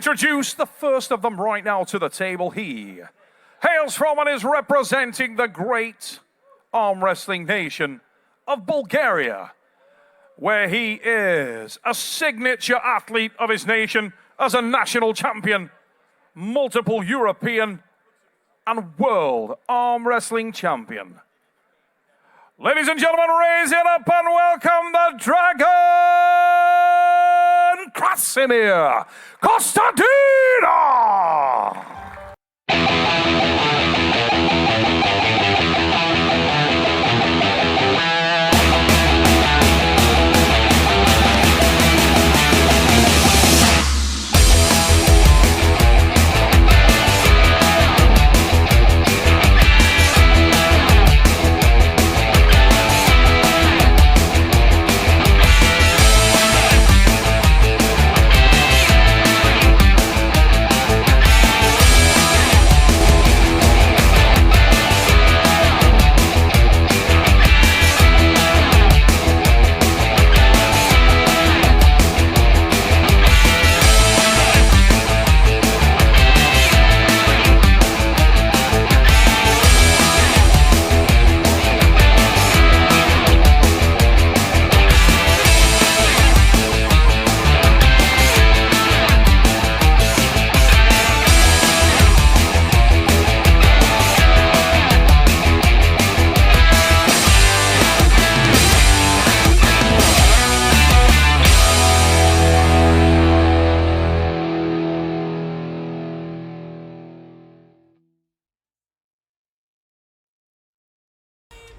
introduce the first of them right now to the table. He hails from and is representing the great arm wrestling nation of Bulgaria, where he is a signature athlete of his nation as a national champion, multiple European and world arm wrestling champion. Ladies and gentlemen, raise it up and welcome the Dragon, Krasimir Kostadinov!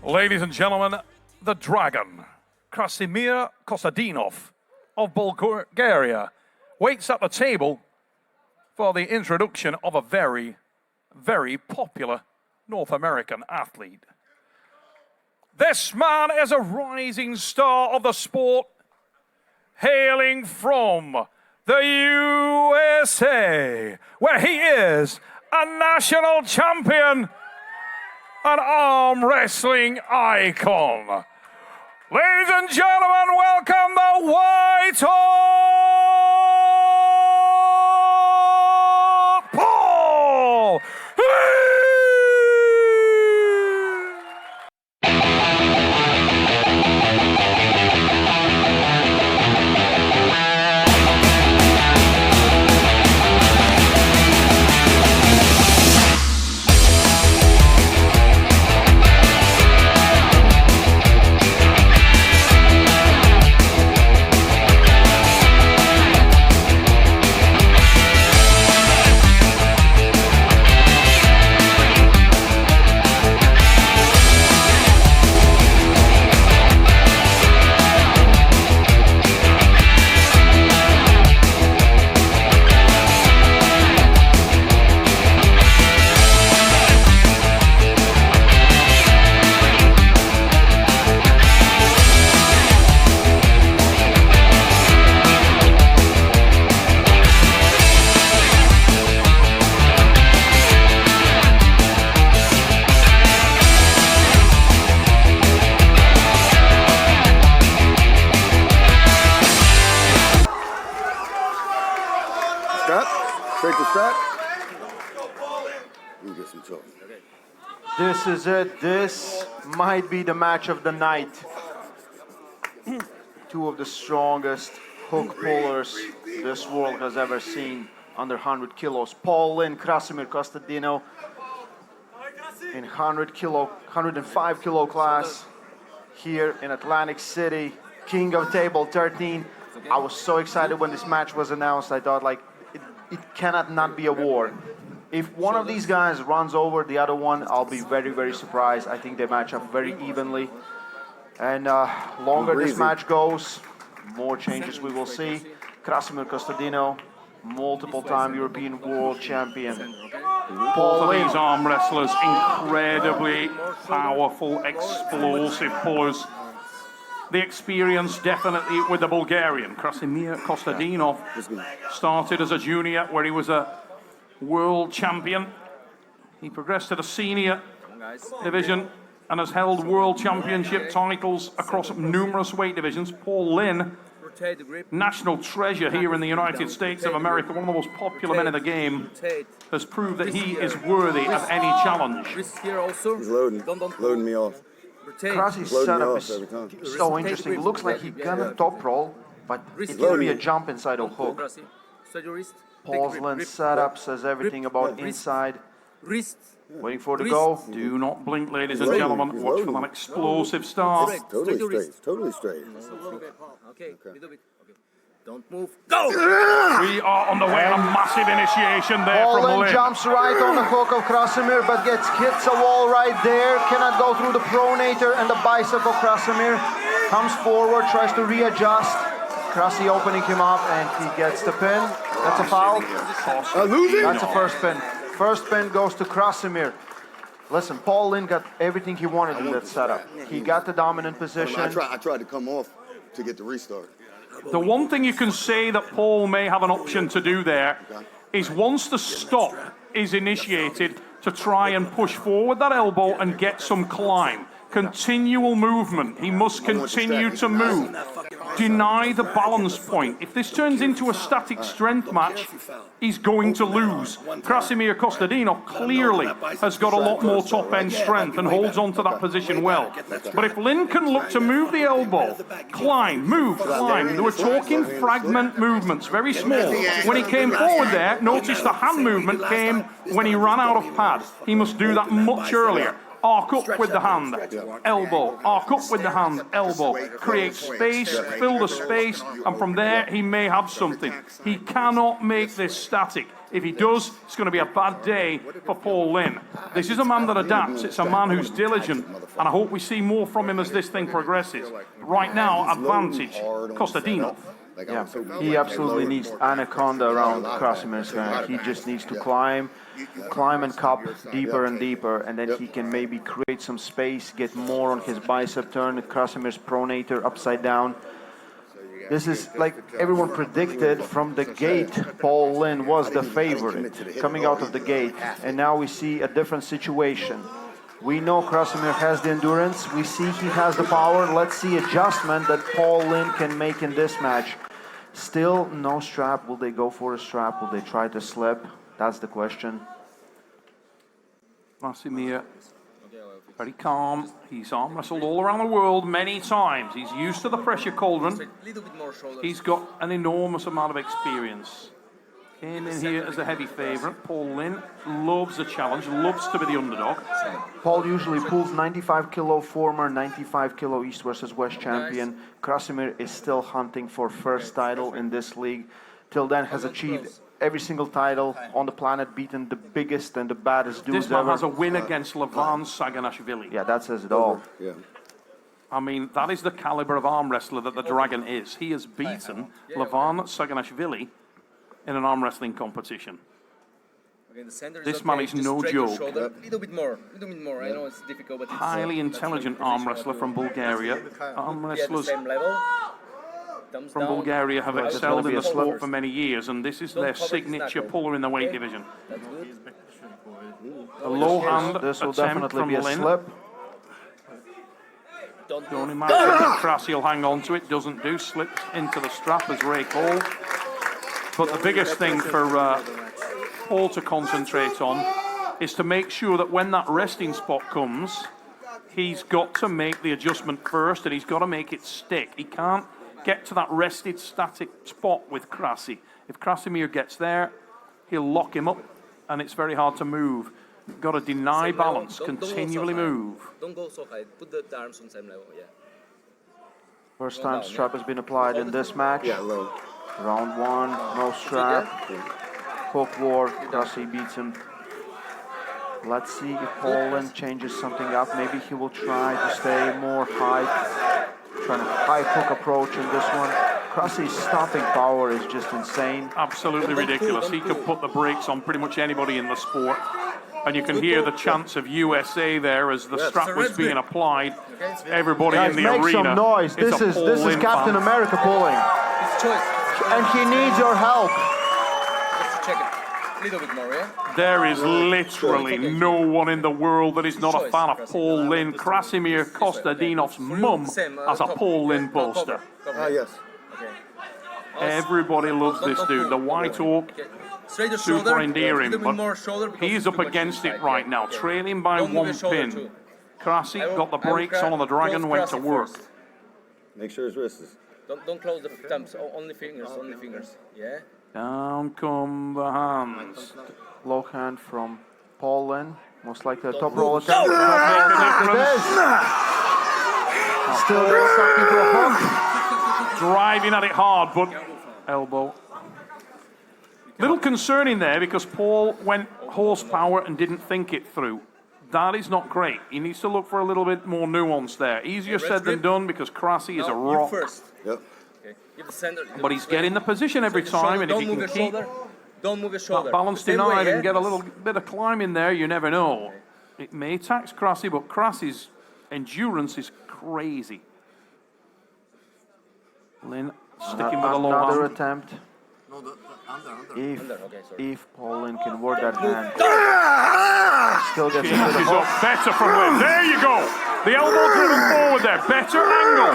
Ladies and gentlemen, the Dragon, Krasimir Kostadinov of Bulgaria, waits at the table for the introduction of a very, very popular North American athlete. This man is a rising star of the sport, hailing from the USA, where he is a national champion, an arm wrestling icon. Ladies and gentlemen, welcome the White Hawk, Paul Linn! Take the strap. You get some talk. This is it. This might be the match of the night. Two of the strongest hook pullers this world has ever seen under 100 kilos. Paul Linn, Krasimir Kostadinov in 105 kilo class here in Atlantic City, King of Table 13. I was so excited when this match was announced. I thought, like, it cannot not be a war. If one of these guys runs over the other one, I'll be very, very surprised. I think they match up very evenly. And longer this match goes, more changes we will see. Krasimir Kostadinov, multiple-time European world champion. Both of these arm wrestlers, incredibly powerful, explosive pullers. The experience definitely with the Bulgarian. Krasimir Kostadinov started as a junior where he was a world champion. He progressed to the senior division and has held world championship titles across numerous weight divisions. Paul Linn Rotate the grip. national treasure here in the United States of America, one of the most popular men in the game, Rotate. has proved that he is worthy of any challenge. Wrist here also. He's loading. Don't Loading me off. rotate. Krasi's Loading me setup off every time. is so interesting. It looks like he gonna top roll, but it will be a jump inside of hook. Krasi. Straight your wrist. Take Paul's grip, Linn grip. setup says everything about inside. Wrist. Waiting for the Wrist. go. Do not blink, ladies and loading. gentlemen. He's Watch for loading. that explosive start. Totally Straight your straight. wrist. Totally straight. Okay. Little bit. Okay. Don't move. Go. We are on the way on a massive initiation there Paul from Linn Linn. jumps right on the hook of Krasimir, but hits a wall right there. Cannot go through the pronator and the bicep of Krasimir. Comes forward, tries to readjust. Krasi opening him up, and he gets the pin. That's a foul. Losing? That's a first pin. First pin goes to Krasimir. Listen, Paul Linn got everything he wanted in that setup. He got the dominant position. I tried to come off to get the restart. The one thing you can say that Paul may have an option to do there is once the stop is initiated to try and push forward that elbow and get some climb. Continual movement. He must continue to move. Deny the balance point. If this turns into a static strength match, he's going to lose. Krasimir Kostadinov clearly has got a lot more top-end strength and holds on to that position well. But if Linn can look to move the elbow, climb, move, climb, they were talking fragment movements, very small. When he came forward there, notice the hand movement came when he ran out of pad. He must do that much earlier. Arc up with the hand, elbow, arc up with the hand, elbow, create space, fill the space, and from there he may have something. He cannot make this static. If he does, it's going to be a bad day for Paul Linn. This is a man that adapts, it's a man who's diligent, and I hope we see more from him as this thing progresses. Right now, advantage, Kostadinov. Yeah, he absolutely needs anaconda around Krasimir's hand. He just needs to climb and cup deeper and deeper, and then he can maybe create some space, get more on his bicep, turn Krasimir's pronator upside down. This is like everyone predicted from the gate. Paul Linn was the favorite coming out of the gate, and now we see a different situation. We know Krasimir has the endurance. We see he has the power. Let's see adjustment that Paul Linn can make in this match. Still no strap. Will they go for a strap? Will they try to slip? That's the question. Krasimir, very calm. He's arm wrestled all around the world many times. He's used to the pressure cauldron. Little bit more shoulders. He's got an enormous amount of experience. Came in here as a heavy favourite. Paul Linn loves a challenge, loves to be the underdog. Paul usually pulls 95 kilo former 95 kilo East versus West champion. Krasimir is still hunting for first title in this league. Till then has achieved every single title on the planet, beaten the biggest and the baddest dudes This man ever. has a win against Levan Saganashvili. Yeah, that says it all. Yeah. I mean, that is the caliber of arm wrestler that the Dragon is. He has beaten Levan Saganashvili in an arm wrestling competition. Okay, the center is This okay. man is Just no straight your joke. shoulder. Little bit more. I know it's difficult, but it's Highly that's intelligent the arm position wrestler what from you- Bulgaria. Arm Be at the wrestlers same level. Thumbs from down. Bulgaria have Out. excelled in the Don't sport cover. for many years, and this is Don't their cover his signature knuckle. puller in the weight Okay. division. That's good. A low hand This will attempt definitely from be a Linn. slip. Don't The only move. match that Krasi will hang on to it, doesn't do, slips into the strap as Ray called. But the biggest thing for Paul to concentrate on is to make sure that when that resting spot comes, he's got to make the adjustment first, and he's got to make it stick. He can't get to that rested static spot with Krasi. If Krasimir gets there, he'll lock him up, and it's very hard to move. Got to deny Same level. balance, Don't go so continually high. move. Don't go so high. Put the arms on same level. Yeah. First Go time down, strap has been applied in this match. Yeah, low. Round one, no strap. Hook war, Krasi beats him. Let's see if Paul Linn changes something up. Maybe he will try to stay more high, trying a high hook approach in this one. Krasi's stopping power is just insane. Absolutely ridiculous. He could put the brakes on pretty much anybody in the sport. And you can hear the chants of USA there as the strap was being applied. Everybody Guys, in the make arena. some noise. It's This a is Paul Linn Captain fan. America pulling, It's choice. and he needs your help. Let's check it. Little bit more, yeah. There is literally no one in the world that is not a fan of Paul Linn. Krasimir Kostadinov's mum has a Paul Linn poster. Ah, yes. Okay. Everybody loves this dude. The White Oak, Okay. Straight the super shoulder. endearing, A little bit but more shoulder because he's it's up too much against it inside. right Yeah, now, okay. trailing by Don't move one your shoulder pin. too. Krasi I will- got the I will brakes on the Dragon, close went to Krasi work. first. Make sure his wrist is. Don't close the thumbs. Only fingers. Only fingers. Yeah. Down come the hands. Low hand from Paul Linn. Most likely a top move. roll Go! attempt. Make a difference. Still gets sucked into a hook. Driving at it hard, but elbow. Little concerning there because Paul went horsepower and didn't think it through. That is not great. He needs to look for a little bit more nuance there. Easier Red said than grip. done because Krasi is a Now, you rock. first. Yep. Okay. Give the center. But he's getting the position every time, and if Don't he move can your keep shoulder. Don't move your shoulder. that balance Same way, denied yeah? and get a little bit of climb in there, you never know. It may tax Krasi, but Krasi's endurance is crazy. Linn sticking with a low Another hand. attempt. If Okay, sorry. if Paul Linn can work that hand, still gets into This the is hook. up better from Linn. There you go. The elbow driven forward there. Better angle.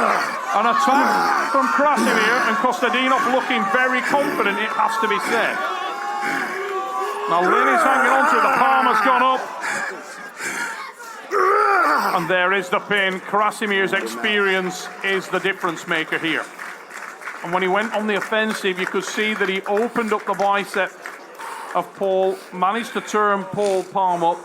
An attack from Krasimir and Kostadinov looking very confident, it has to be said. Now Linn is hanging on to it. The palm has gone up. And there is the pin. Krasimir's experience is the difference maker here. And when he went on the offensive, you could see that he opened up the bicep of Paul, managed to turn Paul palm up.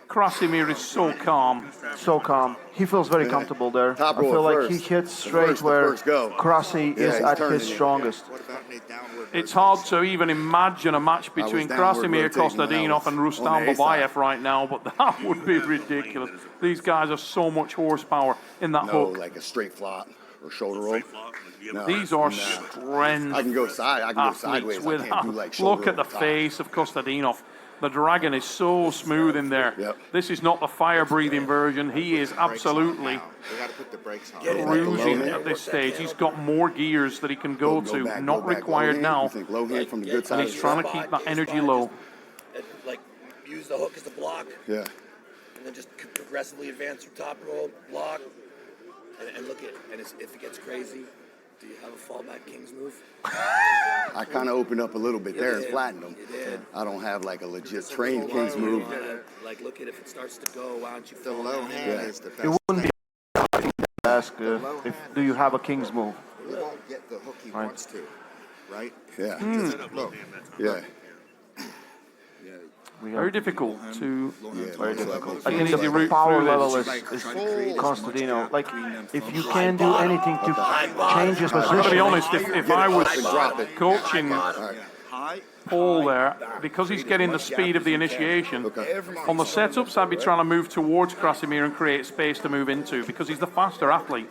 Krasimir is so calm. So calm. He feels very comfortable there. Top I roll feel like first. he hits The straight first- the where first go. Krasi Yeah, is he's at turning his it. strongest. It's hard to even imagine a match between downward Krasimir, rotating when I Kostadinov, was and on Rustam the A side. Babayev right now, but that would be ridiculous. These guys are so much horsepower in that No, hook. like a straight flop or shoulder roll. No, These are nah. strength I can go side. I can go athletes. sideways. I With can't do like shoulder look at the over top. face of Kostadinov. The Dragon is so smooth in there. Yep. This is not the fire-breathing version. He is absolutely We got to put the brakes on. cruising hand. at this stage. He's got more gears that he can go to. back, Not go back. required Low hand. now. You think low hand from the good side And of he's the trying to strap? keep that energy low. Like, use the hook as the block, Yeah. and then just progressively advance your top roll, block, and look at, and if it gets crazy, do you have a fallback king's move? I kind of opened up a little bit there and flattened them. You did. I don't have like a legit trained king's move. Like, look at if it starts to go, why don't you the low hand is the best. It wouldn't be to ask if do you have a king's move. He won't get the hook he wants to, right? Yeah. Look. Yeah. Very difficult to. Very difficult. I An think easy the route power through level this. is Kostadinov. Like, if you can do anything to change his I'm going to be position, honest, if I was Drop it. coaching High. Paul there, because he's getting the speed of the initiation, on the setups I'd be trying to move towards Krasimir and create space to move into because he's the faster athlete.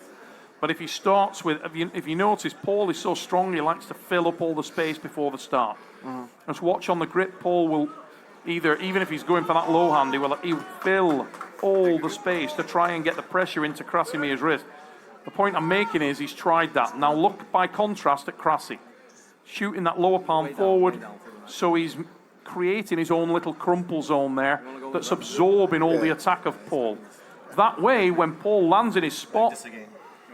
But if he starts with, if you notice, Paul is so strong, he likes to fill up all the space before the start. Just watch on the grip, Paul will either, even if he's going for that low hand, he'll fill all the space to try and get the pressure into Krasimir's wrist. The point I'm making is he's tried that. Now look by contrast at Krasi. Shooting that lower palm forward, so he's creating his own little crumple zone there that's absorbing all the attack of Paul. That way, when Paul lands in his spot,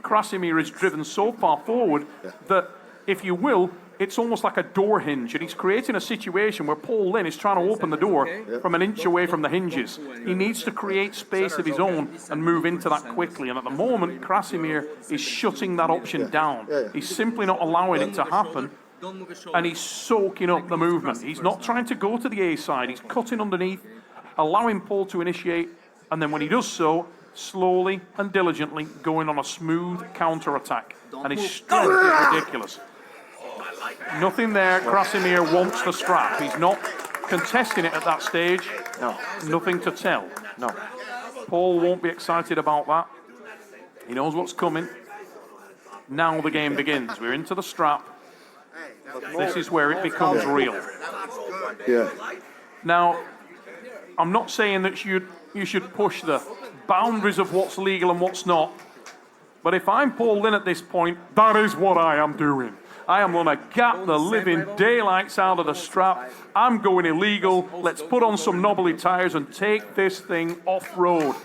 Krasimir is driven so far forward that, if you will, it's almost like a door hinge, and he's creating a situation where Paul Linn is trying to open the door from an inch away from the hinges. He needs to create space of his own and move into that quickly, and at the moment, Krasimir is shutting that option down. He's simply not allowing it to happen, and he's soaking up the movement. He's not trying to go to the A side, he's cutting underneath, allowing Paul to initiate, and then when he does so, slowly and diligently going on a smooth counter-attack, and his strength is ridiculous. Nothing there. Krasimir wants the strap. He's not contesting it at that stage. no, Nothing to tell. no. Paul won't be excited about that. He knows what's coming. Now the game begins. We're into the strap. This is where it becomes real. Yeah. Now, I'm not saying that you should push the boundaries of what's legal and what's not, but if I'm Paul Linn at this point, that is what I am doing. I am going to gap the living daylights out of the strap. I'm going illegal. Let's put on some knobbly tires and take this thing off-road.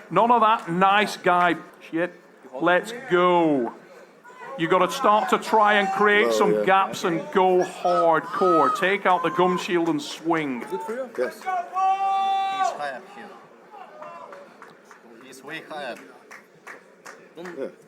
None of that nice guy shit. Let's go. You got to start to try and create some gaps and go hardcore. Take out the gum shield and swing. Good for you? Yes. He's high up here. He's way high up.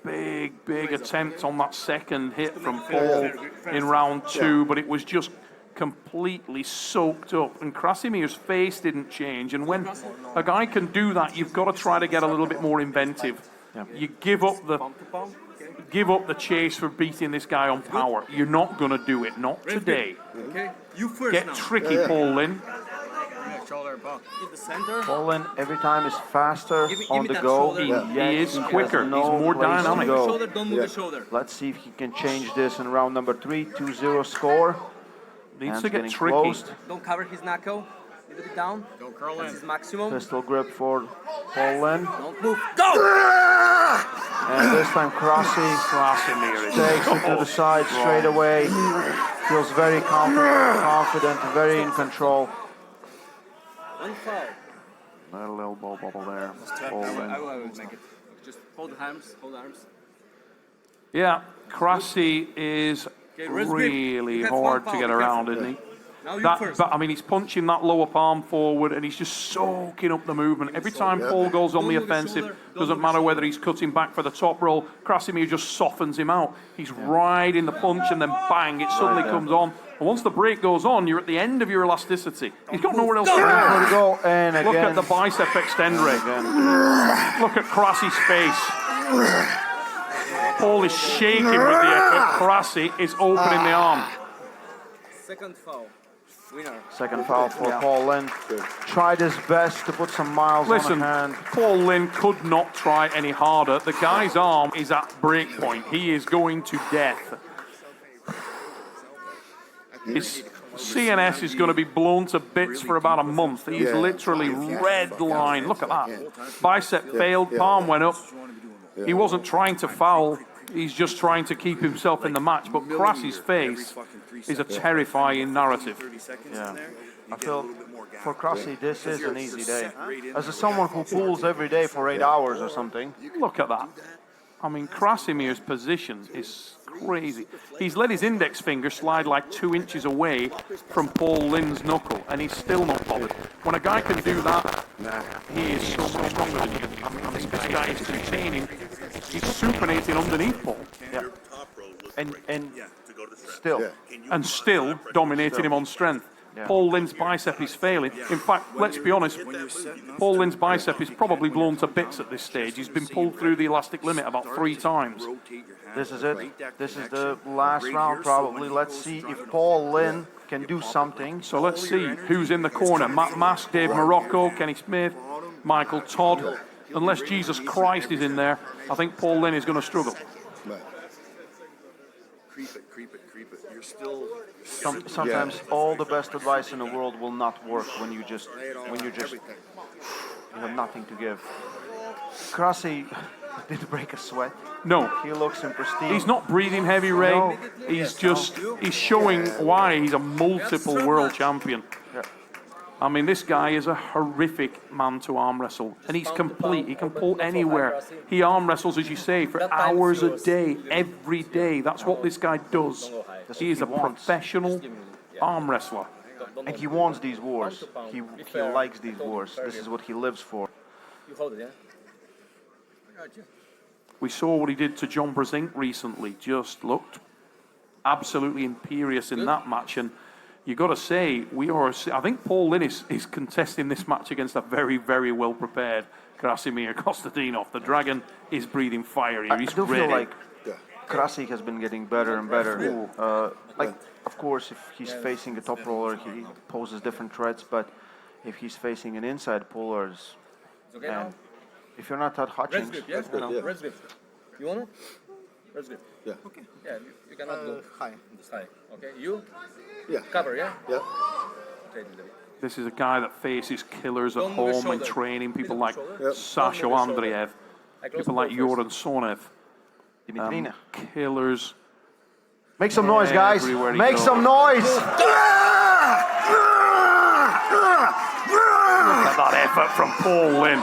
Big attempt on that second hit from Paul in round 2, but it was just completely soaked up. And Krasimir's face didn't change. And when a guy can do that, you've got to try to get a little bit more inventive. You give up the chase for beating this guy on power. You're not going to do it. Not today. Okay. You first Get now. tricky, Paul Linn. Shoulder bump. In the center. Paul Linn every time is faster Give me on the that go. shoulder. He is quicker. No He's more place to dynamic. go. Shoulder, don't move the shoulder. Let's see if he can change this in round number 3. 2-0 score. Needs Hands to get getting tricky. closed. Don't cover his knuckle. A little bit down. Don't curl in. This is maximum. Pistol grip for Paul Linn. Don't move. Go! And this time Krasimir takes it to the side straight away. Feels very confident, very in control. One foul. Little elbow bubble there. Paul Linn. I will make it. Just hold the arms. Hold the arms. Yeah, Krasi is Okay, wrist grip. really You have hard one to get foul. around, Be isn't he? Now you That, first. but I mean, he's punching that lower palm forward, and he's just soaking up the movement. Every time Paul goes on the offensive, doesn't matter whether he's cutting back for the top roll, Krasimir just softens him out. He's riding the punch, and then bang, it suddenly comes on. And once the break goes on, you're at the end of your elasticity. He's got nowhere else to Where to go. go, and again. Look at the bicep extend rate. Look at Krasi's face. Paul is shaking with the effort. Krasi is opening the arm. Second foul. Winner. Second foul for Paul Linn. Tried his best to put some miles Listen, on the hand. Paul Linn could not try any harder. The guy's arm is at break point. He is going to death. His CNS is going to be blown to bits for about a month. He's literally red line. Look at that. Bicep failed, palm went up. He wasn't trying to foul. He's just trying to keep himself in the match. But Krasi's face is a terrifying narrative. Yeah. I feel for Krasi, this is an easy day. As someone who pulls every day for 8 hours or something. Look at that. I mean, Krasimir's position is crazy. He's let his index finger slide like 2 inches away from Paul Linn's knuckle, and he's still not bothered. When a guy can do that, he is so much stronger than you. I mean, this guy is containing, he's supinating underneath Paul. Yeah. And still. And still dominating him on strength. Yeah. Paul Linn's bicep is failing. In fact, let's be honest, Paul Linn's bicep is probably blown to bits at this stage. He's been pulled through the elastic limit about 3 times. This is it. This is the last round probably. Let's see if Paul Linn can do something. So let's see who's in the corner. Matt Mask, Dave Morocco, Kenny Smith, Michael Todd. Unless Jesus Christ is in there, I think Paul Linn is going to struggle. Creep it. You're still. Sometimes all the best advice in the world will not work when you just you have nothing to give. Krasi didn't break a sweat. No. He looks in pristine. He's not breathing heavy, Ray. No. He's showing why he's a multiple world champion. Yeah. I mean, this guy is a horrific man to arm wrestle, and he's complete. He can pull anywhere. He arm wrestles, as you say, for hours a day, every day. That's what this guy does. He is a professional arm wrestler. And he wants these wars. He likes these wars. This is what he lives for. You hold it, yeah? I got you. We saw what he did to John Brezink recently. Just looked absolutely imperious in that match, and you got to say, I think Paul Linn is contesting this match against a very, very well prepared Krasimir Kostadinov. The Dragon is breathing fire here. He's I do ready. feel like Krasi has been getting better and better. Of course, if he's facing a top roller, he poses different threats. But if he's facing an inside puller, Okay, now? if you're not that Red Hutchings, grip, yes? Red grip. You want it? Red grip. Yeah. Okay. Yeah, you cannot go High. this high. Okay, you? Yeah. Cover, yeah? Yeah. Okay, little bit. This is a guy that faces killers at Don't move his home and shoulder. training, people Don't like move his Sasho shoulder. Andreev, I close people the like door Joran Sonev. Dimitrina. Killers. Make some noise, guys. Everywhere he Make goes. some noise. Look at that effort from Paul Linn.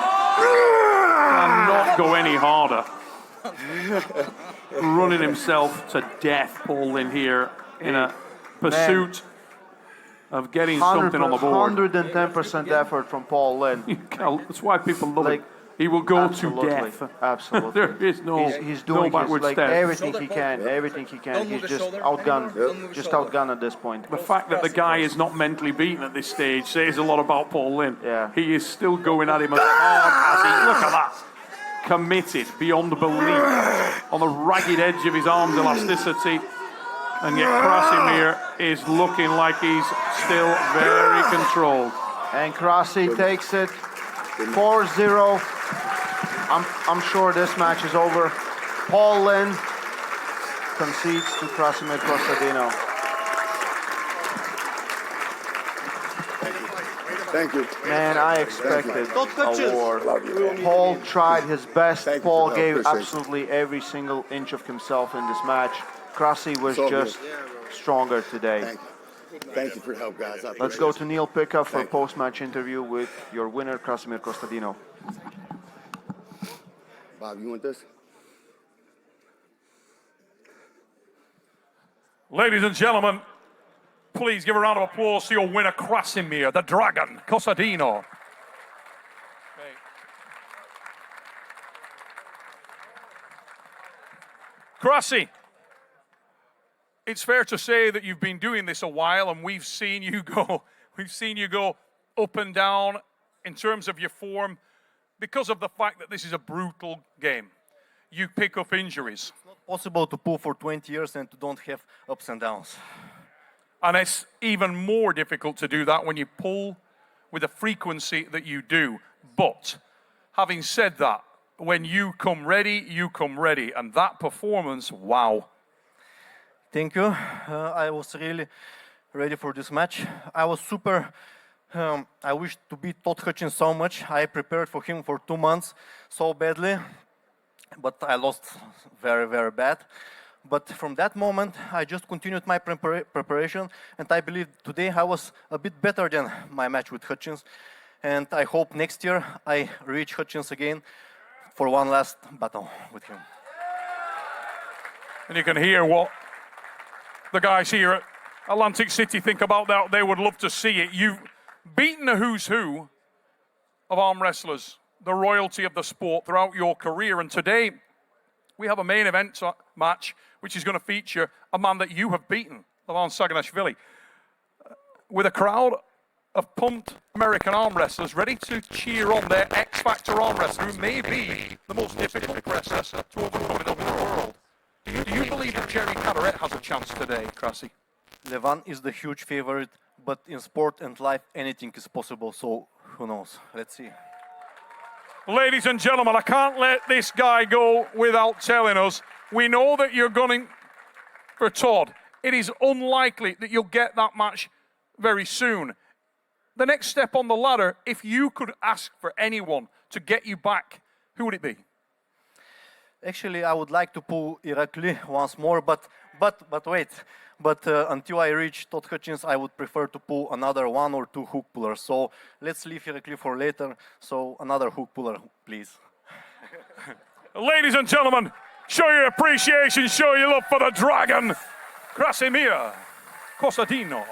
Cannot go any harder. running himself to death, Paul Linn, here in a pursuit of getting something on the board. 110% effort from Paul Linn. That's why people love him. He will go to death. Absolutely. There is He's doing backward step. everything he can. Everything he can. He's just outgunned at this point. The fact that the guy is not mentally beaten at this stage says a lot about Paul Linn. Yeah. He is still going at him as hard as he. Look at that. Committed beyond belief. On the ragged edge of his arm's elasticity. And yet Krasimir is looking like he's still very controlled. And Krasi takes it 4-0. I'm sure this match is over. Paul Linn concedes to Krasimir Kostadinov. Thank you. Man, I expected a war. Paul tried his best. Paul gave absolutely every single inch of himself in this match. Krasi was just stronger today. Thank you. Thank you for your help, guys. Let's go to Neil Pickup for a post-match interview with your winner, Krasimir Kostadinov. Bob, you want this? Ladies and gentlemen, please give a round of applause to your winner, Krasimir, the Dragon, Kostadinov. Krasi, it's fair to say that you've been doing this a while, and we've seen you go up and down in terms of your form because of the fact that this is a brutal game. You pick up injuries. It's not possible to pull for 20 years and to don't have ups and downs. And it's even more difficult to do that when you pull with the frequency that you do. But having said that, when you come ready, you come ready. And that performance, wow. Thank you. I was really ready for this match. I was super. I wished to beat KOTT13 so much. I prepared for him for 2 months so badly, but I lost very, very bad. But from that moment, I just continued my preparation, and I believe today I was a bit better than my match with Hutchins. And I hope next year I reach Hutchins again for one last battle with him. And you can hear what the guys here at Atlantic City think about that. They would love to see it. You've beaten a who's who of arm wrestlers, the royalty of the sport throughout your career. And today we have a main event match which is going to feature a man that you have beaten, Levon Saganashvili, with a crowd of pumped American arm wrestlers ready to cheer on their X-Factor arm wrestler, who may be the most difficult wrestler to overcome in the world. Do you believe that Jerry Caderet has a chance today, Krasi? Levon is the huge favorite, but in sport and life, anything is possible, so who knows? Let's see. Ladies and gentlemen, I can't let this guy go without telling us, we know that you're gunning for Todd. It is unlikely that you'll get that match very soon. The next step on the ladder, if you could ask for anyone to get you back, who would it be? Actually, I would like to pull Irakli once more, but wait. But until I reach KOTT13, I would prefer to pull another 1 or 2 hook pullers. So let's leave Irakli for later. So another hook puller, please. Ladies and gentlemen, show your appreciation, show your love for the Dragon, Krasimir Kostadinov.